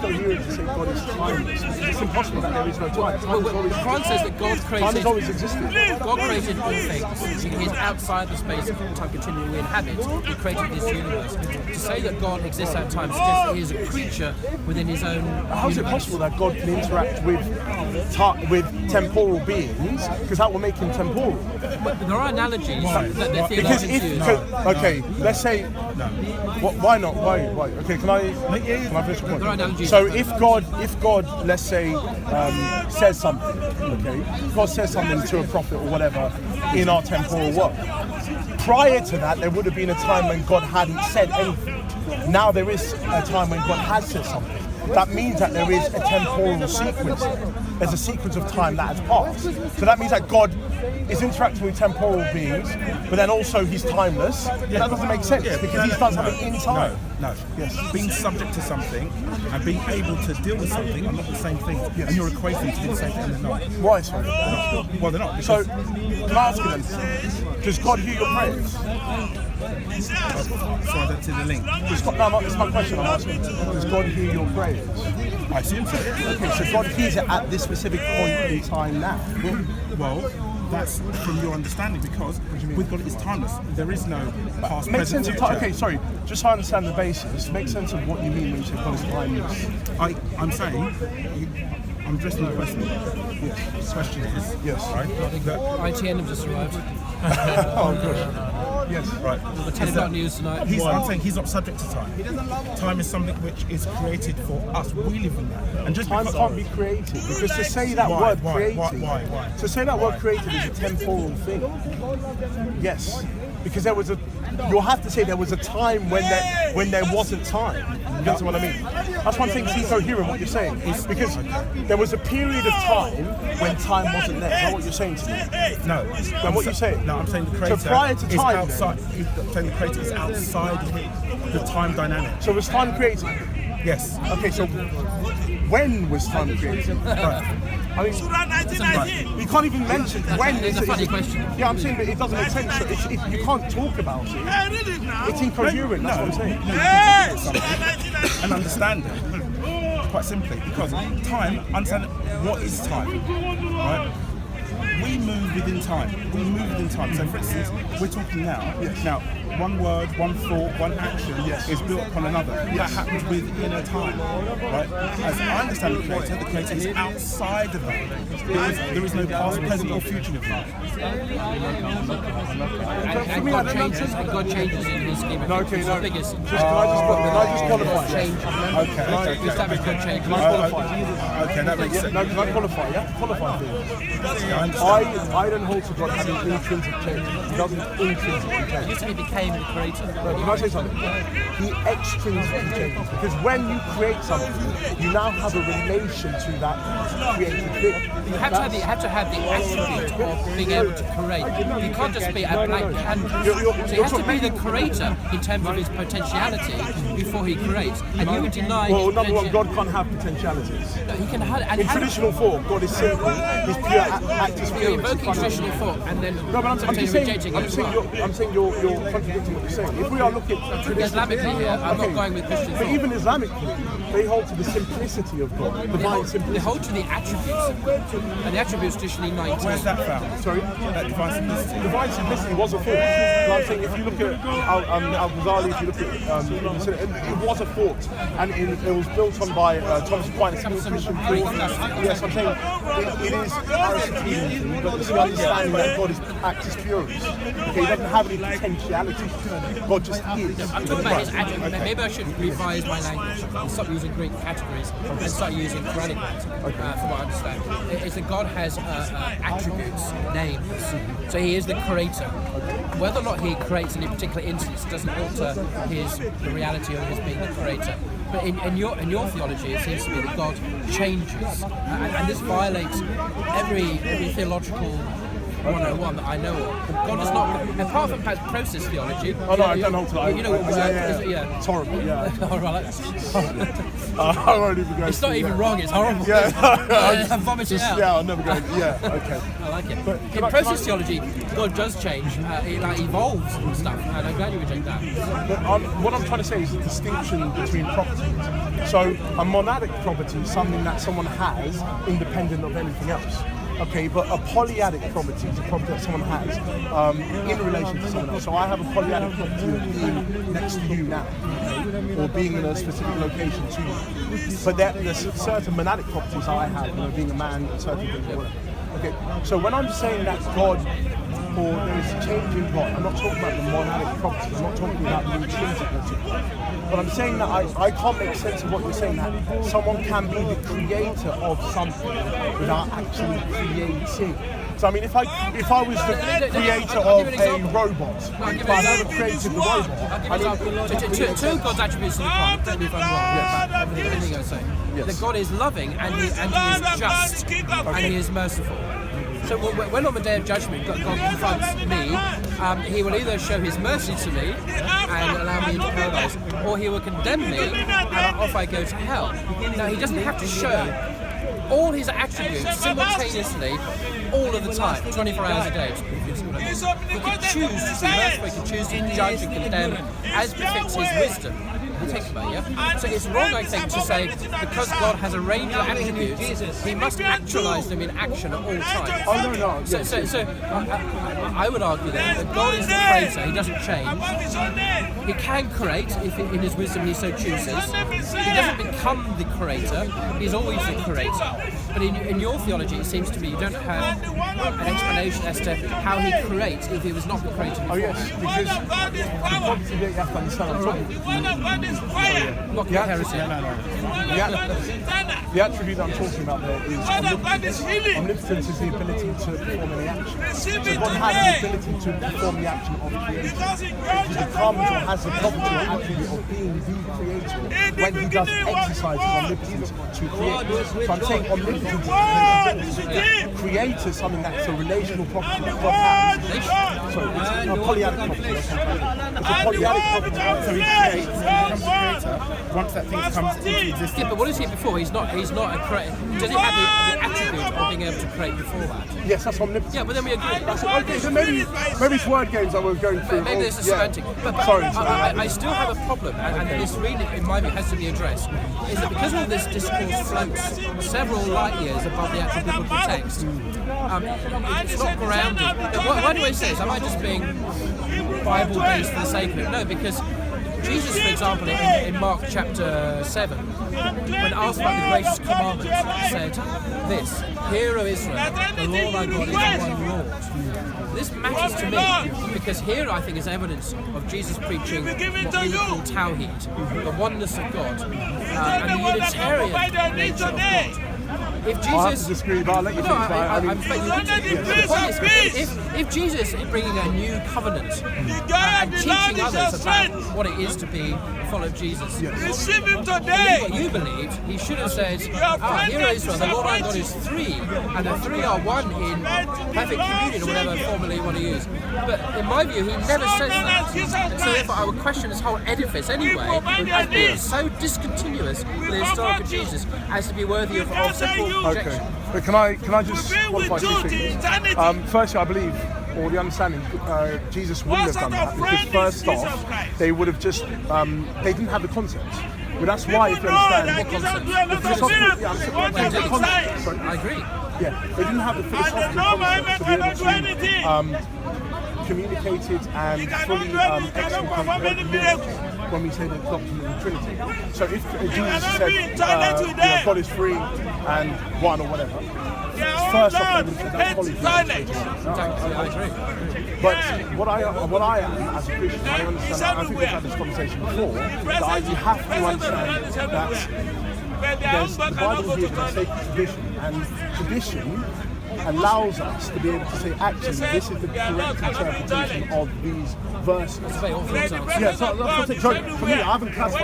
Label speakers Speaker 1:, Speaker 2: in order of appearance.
Speaker 1: incoherent to say God is timeless. It's impossible that there is no time. Time
Speaker 2: Well, the Quran says that God
Speaker 1: has
Speaker 2: created.
Speaker 1: always existed.
Speaker 2: God created all things. He is outside the space of time continuum we inhabit. He created this universe. To say that God exists out of time suggests that he is a creature within his own
Speaker 1: How is it
Speaker 2: universe.
Speaker 1: possible that God can interact with temporal beings? Because that will make him temporal.
Speaker 2: But there are analogies that the
Speaker 1: Because
Speaker 2: theologians use.
Speaker 1: okay, let's say, why not? Why? Okay, can I finish the
Speaker 2: There are
Speaker 1: point?
Speaker 2: analogies.
Speaker 1: So if God, let's say, says something, okay, if God says something to a prophet or whatever in our temporal world, prior to that, there would have been a time when God hadn't said anything. Now there is a time when God has said something. That means that there is a temporal sequence. There's a sequence of time that has passed. So that means that God is interacting with temporal beings, but then also he's timeless. That doesn't make sense because he's done something in time.
Speaker 3: No. Yes. Being subject to something and being able to deal with something are not the same thing. Yes. And you're equating to do the same thing and they're not.
Speaker 1: Why, sorry?
Speaker 3: Well, they're not.
Speaker 1: So, can I ask you then, does God hear your prayers?
Speaker 3: So I don't see the link.
Speaker 1: It's my question I'm asking. Does God hear your prayers?
Speaker 3: I assume so.
Speaker 1: Okay, so God hears it at this specific point in time now.
Speaker 3: Well, that's from your understanding because with God it's timeless. There is no past,
Speaker 1: Makes
Speaker 3: present,
Speaker 1: sense of
Speaker 3: future.
Speaker 1: time. Okay, sorry. Just so I understand the basis. Make sense of what you mean when you say God is timeless.
Speaker 3: I'm saying, I'm addressing the question. Yes. The question is,
Speaker 1: Yes.
Speaker 3: right? That,
Speaker 2: ITN have just arrived.
Speaker 1: Oh, good. Yes.
Speaker 3: right.
Speaker 2: The 10 o'clock news tonight.
Speaker 3: I'm saying he's not subject to time. Time is something which is created for us. We live in that. And just
Speaker 1: Time
Speaker 3: because
Speaker 1: can't be created because to say that
Speaker 3: Why?
Speaker 1: word
Speaker 3: Why?
Speaker 1: created,
Speaker 3: Why?
Speaker 1: to say that word created is a temporal thing. Yes, because you'll have to say there was a time when there wasn't time. You understand what I mean? That's one thing. It's incoherent what you're saying. It's because there was a period of time when time wasn't there. Is that what you're saying to me?
Speaker 3: No.
Speaker 1: Then what you're saying?
Speaker 3: No, I'm saying the creator
Speaker 1: prior to
Speaker 3: is
Speaker 1: time,
Speaker 3: outside. I'm saying the creator is outside the time dynamic.
Speaker 1: So was time created?
Speaker 3: Yes.
Speaker 1: Okay, so when was time created?
Speaker 3: Right.
Speaker 1: I mean, you can't even mention when.
Speaker 2: It's a funny question.
Speaker 1: Yeah, I'm saying, but it doesn't make sense. So you can't talk about it. It's incoherent. That's what I'm saying.
Speaker 3: And understand it. Quite simply, because time, understand what is time, right? We move within time. So, for instance, we're talking now.
Speaker 1: Yes.
Speaker 3: Now, one word, one thought, one action is built upon another. That happens within a time, right? As I understand the creator is outside of that. There is no past, present, or future of that.
Speaker 2: And God changes in his scheme of
Speaker 1: No,
Speaker 2: things.
Speaker 1: okay,
Speaker 2: It's
Speaker 1: no.
Speaker 2: the biggest.
Speaker 1: Can I just qualify?
Speaker 2: Change.
Speaker 3: Okay.
Speaker 2: We established God change.
Speaker 1: Can I qualify?
Speaker 3: Okay, that makes sense.
Speaker 1: No, can I qualify? You have to qualify things. I don't hold to God having intrinsic change. He doesn't intrinsically change.
Speaker 2: Used to be became the creator.
Speaker 1: No, can I say something? He extrinsically changes because when you create something, you now have a relation to that created thing.
Speaker 2: You have to have the attribute of being able to create. You can't just be a blank canvas. So he has to be the creator in terms of his potentiality before he creates. And you would deny.
Speaker 1: Well,
Speaker 2: his
Speaker 1: number one,
Speaker 2: potential-
Speaker 1: God can't have potentialities.
Speaker 2: No, he can have. And
Speaker 1: In traditional form, God is simple. He's pure actus
Speaker 2: you're
Speaker 1: purus.
Speaker 2: invoking traditional thought, and then
Speaker 1: No, but I'm just saying,
Speaker 2: rejecting it as well.
Speaker 1: I'm saying you're contradicting what you're saying. If we are looking at traditional,
Speaker 2: Islamically here, I'm not going with Christian
Speaker 1: but
Speaker 2: thought.
Speaker 1: even Islamically, they hold to the simplicity of God, divine
Speaker 2: They
Speaker 1: simplicity.
Speaker 2: hold to the attributes of God, and the attributes traditionally 19.
Speaker 3: Where's that found?
Speaker 1: Sorry,
Speaker 3: That divine simplicity.
Speaker 1: divine simplicity was a thought. So I'm saying if you look at Al-Ghazali, if you look at it was a thought, and it was built on by Thomas Aquinas.
Speaker 2: Some
Speaker 1: Christian
Speaker 2: Greek
Speaker 1: thought.
Speaker 2: philosophy.
Speaker 1: Yes, I'm saying it is Aristotelian, but it's the understanding that God is actus purus. Okay, he doesn't have any potentiality. God just is.
Speaker 2: I'm talking about his attributes. Maybe I should revise my language and stop using Greek categories and start using Quranic ones, from what I understand. It's that God has attributes, names. So he is the creator. Whether or not he creates in a particular instance doesn't alter the reality of his being the creator. But in your theology, it seems to me that God changes, and this violates every theological 101 that I know of. God does not, apart from perhaps process theology.
Speaker 1: Oh no, I don't hold to that.
Speaker 2: You know,
Speaker 1: yeah. It's horrible. Yeah.
Speaker 2: Horrible, I like that.
Speaker 1: I won't even go.
Speaker 2: It's not even wrong. It's horrible.
Speaker 1: Yeah.
Speaker 2: I'm vomiting out.
Speaker 1: Yeah, I'll never go. Yeah. Okay.
Speaker 2: I like it.
Speaker 1: But
Speaker 2: In process theology, God does change. It evolves and stuff, and I'm glad you reject that.
Speaker 1: But what I'm trying to say is the distinction between properties. So a monadic property is something that someone has independent of anything else. Okay, but a polyadic property is a property that someone has in relation to someone else. So I have a polyadic property of being next to you now, okay, or being in a specific location to you. But there's certain monadic properties I have, you know, being a man, certain things, or whatever. Okay, so when I'm saying that God, or there is a change in God, I'm not talking about the monadic properties, I'm not talking about the intrinsic properties. But I'm saying that I can't make sense of what you're saying, that someone can be the creator of something without actually creating. So I mean, if I was the creator of a robot, if I never created the robot,
Speaker 2: Two of God's attributes in the Quran, tell me if I'm wrong,
Speaker 1: Yes.
Speaker 2: everything I say.
Speaker 1: Yes.
Speaker 2: That God is loving and he is just and he is merciful. So when on the day of judgment God confronts me, he will either show his mercy to me and allow me into paradise, or he will condemn me and off I go to hell. Now he doesn't have to show all his attributes simultaneously all of the time, 24 hours a day. He can choose to be merciful, he can choose to judge and condemn as befits his wisdom. Think about it, yeah? So it's wrong, I think, to say because God has a range of attributes, he must actualize them in action at all times.
Speaker 1: Oh no.
Speaker 2: So I would argue that God is the creator, he doesn't change. He can create if in his wisdom he so chooses. He doesn't become the creator, he's always the creator. But in your theology, it seems to me you don't have an explanation as to how he creates if he was not the creator before.
Speaker 1: Oh yes, because the property that you have to understand, I'm talking
Speaker 2: Not heresy.
Speaker 1: the attribute that I'm talking about there is omnipotence. Omnipotence is the ability to perform any action. So God has the ability to perform the action of creation. He becomes or has the property or attribute of being the creator when he does exercise his omnipotence to create. So I'm saying omnipotence is create is something that's a relational property that God has. So it's a polyadic property. It's a polyadic property.
Speaker 3: So he creates, he becomes the creator once that thing comes into existence.
Speaker 2: Yeah, but what is he before? He's not a creator. Does he have the attribute of being able to create before that?
Speaker 1: Yes, that's omnipotence.
Speaker 2: Yeah, but then we agree.
Speaker 1: Okay, so maybe it's word games that we're going through.
Speaker 2: Maybe there's a semantic. But
Speaker 1: Sorry.
Speaker 2: I still have a problem, and this really, in my view, has to be addressed. Is that because all this discourse floats several light years above the actual biblical text, it's not grounded. Why do I say this? Am I just being Bible-based for the sake of it? No, because Jesus, for example, in Mark chapter 7, when asked about the greatest commandment, said this: "Hear, O Israel, the Lord our God is one Lord." This matters to me because here I think is evidence of Jesus preaching what we would call Tawhid, the oneness of God, and the Unitarian nature of God. If Jesus,
Speaker 1: I have to disagree, but I'll let you finish.
Speaker 2: If Jesus is bringing a new covenant and teaching others about what it is to be a follower of Jesus,
Speaker 4: receive him today.
Speaker 2: what you believe, he should have said, "Here Israel, the Lord our God is three, and the three are one in perfect communion," or whatever formula you want to use. But in my view, he never says that. And so therefore, I would question this whole edifice anyway as being so discontinuous with the historical Jesus as to be worthy of simple rejection.
Speaker 1: Okay, but can I just qualify two things? Firstly, I believe, or the understanding, Jesus wouldn't have done that because first off, they would have just they didn't have the concept. But that's why, if you understand, the philosophical concept. Sorry.
Speaker 2: I agree.
Speaker 1: Yeah, they didn't have the philosophical concept to be able to communicate it and fully execute when we say the doctrine of the Trinity. So if Jesus said God is free and one or whatever, first off, they would have said that's polytheism.
Speaker 2: Exactly, I agree.
Speaker 1: But what I am as a Christian, I understand. I think we've had this conversation before. That you have to understand that there's the Bible here for sacred tradition, and tradition allows us to be able to say, actually, this is the correct interpretation of these verses.
Speaker 2: That's very orthodox.
Speaker 1: Yeah, so for me, I haven't classified